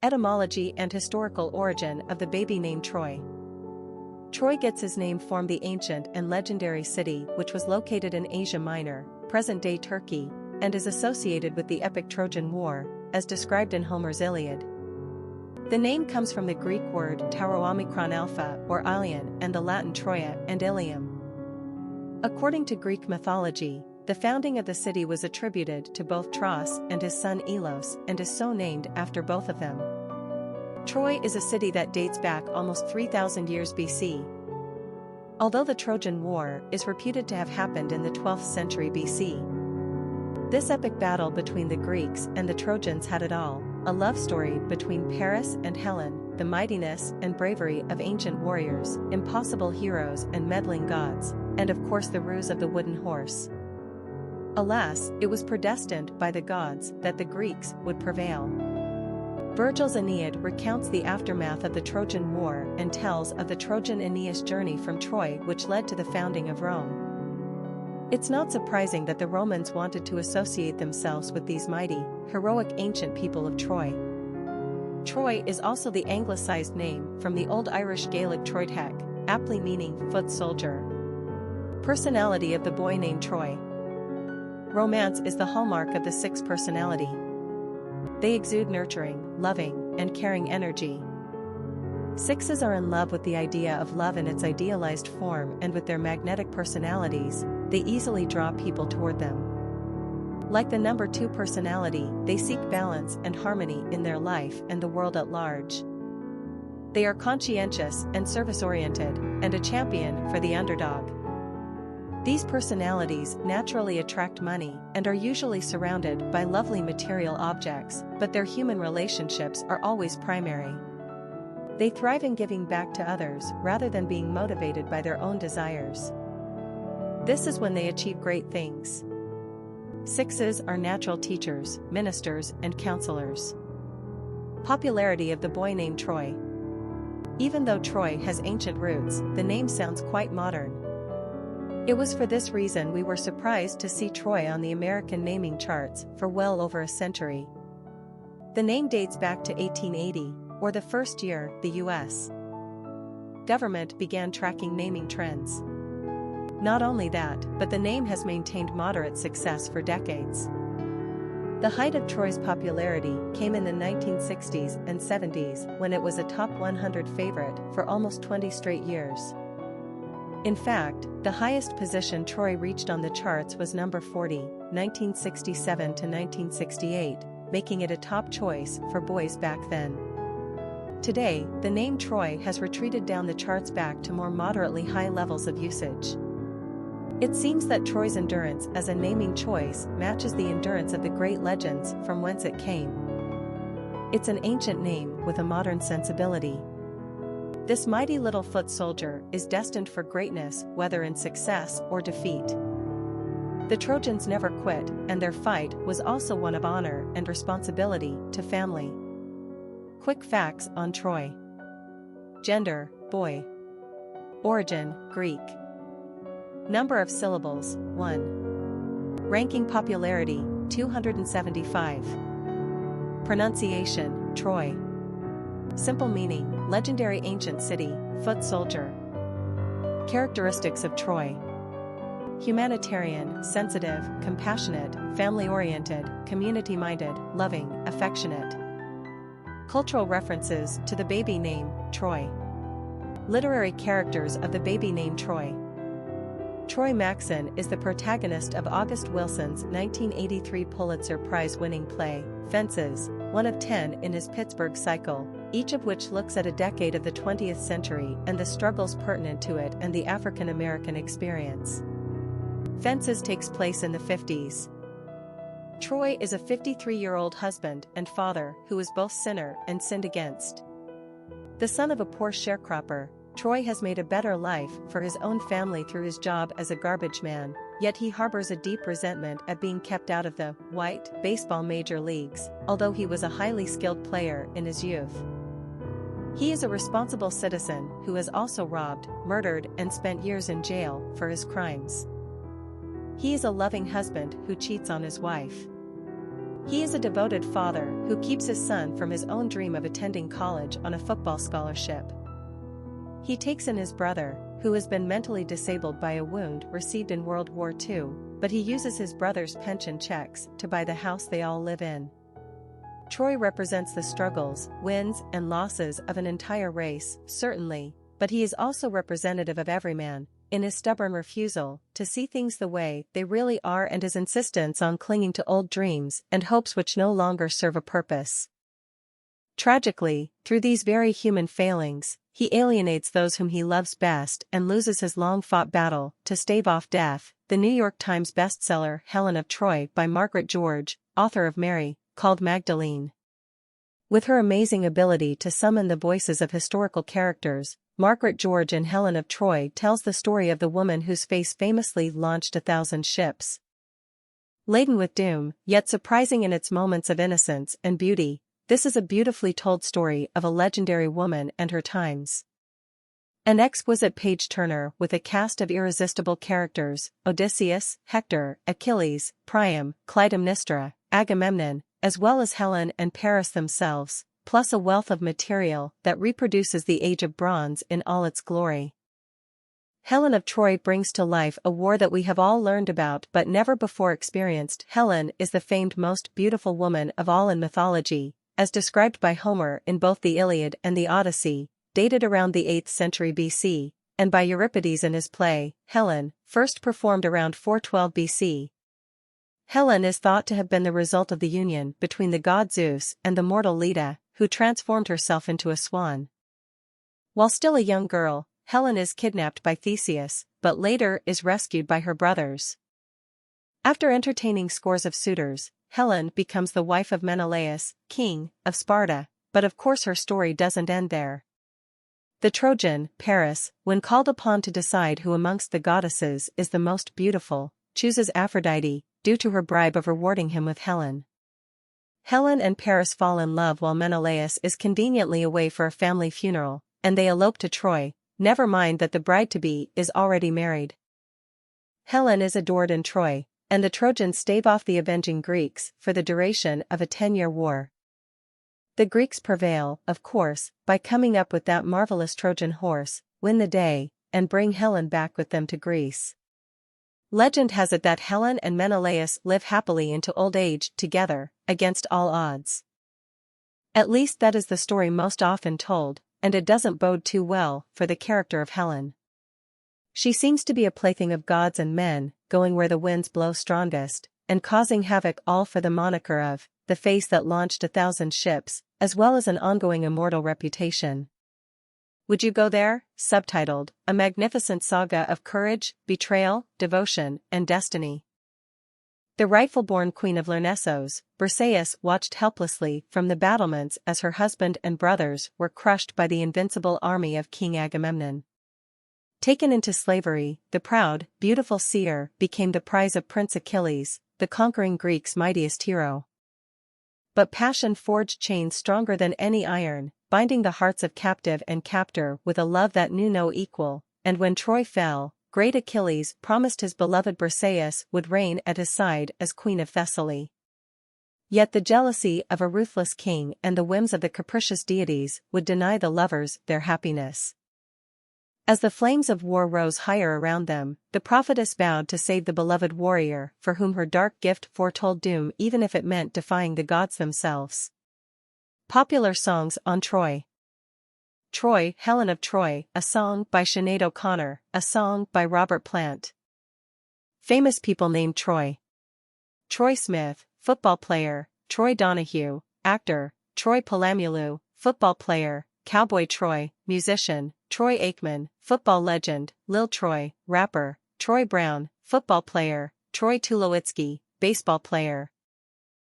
Etymology and historical origin of the baby name Troy. Troy gets his name from the ancient and legendary city which was located in Asia Minor, present-day Turkey, and is associated with the epic Trojan War, as described in Homer's Iliad. The name comes from the Greek word tau omicron alpha or Ilion and the Latin Troia and Ilium. According to Greek mythology, the founding of the city was attributed to both Tros and his son Ilus and is so named after both of them. Troy is a city that dates back almost 3,000 years BC. Although the Trojan War is reputed to have happened in the 12th century BC. This epic battle between the Greeks and the Trojans had it all, a love story between Paris and Helen, the mightiness and bravery of ancient warriors, impossible heroes and meddling gods, and of course the ruse of the wooden horse. Alas, it was predestined by the gods that the Greeks would prevail. Virgil's Aeneid recounts the aftermath of the Trojan War and tells of the Trojan-Aeneas journey from Troy which led to the founding of Rome. It's not surprising that the Romans wanted to associate themselves with these mighty, heroic ancient people of Troy. Troy is also the anglicized name from the Old Irish Gaelic Troidhech, aptly meaning foot soldier. Personality of the boy named Troy. Romance is the hallmark of the sixth personality. They exude nurturing, loving, and caring energy. Sixes are in love with the idea of love in its idealized form, and with their magnetic personalities, they easily draw people toward them. Like the number 2 personality, they seek balance and harmony in their life and the world at large. They are conscientious and service-oriented, and a champion for the underdog. These personalities naturally attract money and are usually surrounded by lovely material objects, but their human relationships are always primary. They thrive in giving back to others rather than being motivated by their own desires. This is when they achieve great things. Sixes are natural teachers, ministers, and counselors. Popularity of the boy named Troy. Even though Troy has ancient roots, the name sounds quite modern. It was for this reason we were surprised to see Troy on the American naming charts for well over a century. The name dates back to 1880, or the first year the U.S. government began tracking naming trends. Not only that, but the name has maintained moderate success for decades. The height of Troy's popularity came in the 1960s and 70s when it was a top 100 favorite for almost 20 straight years. In fact, the highest position Troy reached on the charts was number 40, 1967 to 1968, making it a top choice for boys back then. Today, the name Troy has retreated down the charts back to more moderately high levels of usage. It seems that Troy's endurance as a naming choice matches the endurance of the great legends from whence it came. It's an ancient name with a modern sensibility. This mighty little foot soldier is destined for greatness whether in success or defeat. The Trojans never quit, and their fight was also one of honor and responsibility to family. Quick facts on Troy. Gender, boy. Origin, Greek. Number of syllables, 1. Ranking popularity, 275. Pronunciation, Troy. Simple meaning, legendary ancient city, foot soldier. Characteristics of Troy. Humanitarian, sensitive, compassionate, family-oriented, community-minded, loving, affectionate. Cultural references to the baby name, Troy. Literary characters of the baby name Troy. Troy Maxson is the protagonist of August Wilson's 1983 Pulitzer Prize-winning play, Fences, one of 10 in his Pittsburgh cycle, each of which looks at a decade of the 20th century and the struggles pertinent to it and the African American experience. Fences takes place in the 50s. Troy is a 53-year-old husband and father who is both sinner and sinned against. The son of a poor sharecropper, Troy has made a better life for his own family through his job as a garbage man, yet he harbors a deep resentment at being kept out of the white baseball major leagues, although he was a highly skilled player in his youth. He is a responsible citizen who has also robbed, murdered, and spent years in jail for his crimes. He is a loving husband who cheats on his wife. He is a devoted father who keeps his son from his own dream of attending college on a football scholarship. He takes in his brother, who has been mentally disabled by a wound received in World War II, but he uses his brother's pension checks to buy the house they all live in. Troy represents the struggles, wins, and losses of an entire race, certainly, but he is also representative of every man, in his stubborn refusal to see things the way they really are and his insistence on clinging to old dreams and hopes which no longer serve a purpose. Tragically, through these very human failings, he alienates those whom he loves best and loses his long-fought battle to stave off death. The New York Times bestseller Helen of Troy by Margaret George, author of Mary, called Magdalene. With her amazing ability to summon the voices of historical characters, Margaret George in Helen of Troy tells the story of the woman whose face famously launched 1,000 ships. Laden with doom, yet surprising in its moments of innocence and beauty, this is a beautifully told story of a legendary woman and her times. An exquisite page-turner with a cast of irresistible characters: Odysseus, Hector, Achilles, Priam, Clytemnestra, Agamemnon, as well as Helen and Paris themselves, plus a wealth of material that reproduces the Age of Bronze in all its glory. Helen of Troy brings to life a war that we have all learned about but never before experienced. Helen is the famed most beautiful woman of all in mythology, as described by Homer in both the Iliad and the Odyssey, dated around the 8th century BC, and by Euripides in his play, Helen, first performed around 412 BC. Helen is thought to have been the result of the union between the god Zeus and the mortal Leda, who transformed herself into a swan. While still a young girl, Helen is kidnapped by Theseus, but later is rescued by her brothers. After entertaining scores of suitors, Helen becomes the wife of Menelaus, king of Sparta, but of course her story doesn't end there. The Trojan, Paris, when called upon to decide who amongst the goddesses is the most beautiful, chooses Aphrodite, due to her bribe of rewarding him with Helen. Helen and Paris fall in love while Menelaus is conveniently away for a family funeral, and they elope to Troy, never mind that the bride-to-be is already married. Helen is adored in Troy, and the Trojans stave off the avenging Greeks for the duration of a 10-year war. The Greeks prevail, of course, by coming up with that marvelous Trojan horse, win the day, and bring Helen back with them to Greece. Legend has it that Helen and Menelaus live happily into old age together, against all odds. At least that is the story most often told, and it doesn't bode too well for the character of Helen. She seems to be a plaything of gods and men, going where the winds blow strongest, and causing havoc, all for the moniker of the face that launched 1,000 ships, as well as an ongoing immortal reputation. Would you go there? Subtitled, A Magnificent Saga of Courage, Betrayal, Devotion, and Destiny. The rightful-born queen of Lyrnessos, Briseis, watched helplessly from the battlements as her husband and brothers were crushed by the invincible army of King Agamemnon. Taken into slavery, the proud, beautiful seer became the prize of Prince Achilles, the conquering Greeks' mightiest hero. But passion forged chains stronger than any iron, binding the hearts of captive and captor with a love that knew no equal, and when Troy fell, great Achilles promised his beloved Briseis would reign at his side as Queen of Thessaly. Yet the jealousy of a ruthless king and the whims of the capricious deities would deny the lovers their happiness. As the flames of war rose higher around them, the prophetess vowed to save the beloved warrior for whom her dark gift foretold doom, even if it meant defying the gods themselves. Popular songs on Troy. Troy, Helen of Troy, a song by Sinead O'Connor, a song by Robert Plant. Famous people named Troy. Troy Smith, football player; Troy Donahue, actor; Troy Polamulo, football player; Cowboy Troy, musician; Troy Aikman, football legend; Lil Troy, rapper; Troy Brown, football player; Troy Tulowitzki, baseball player.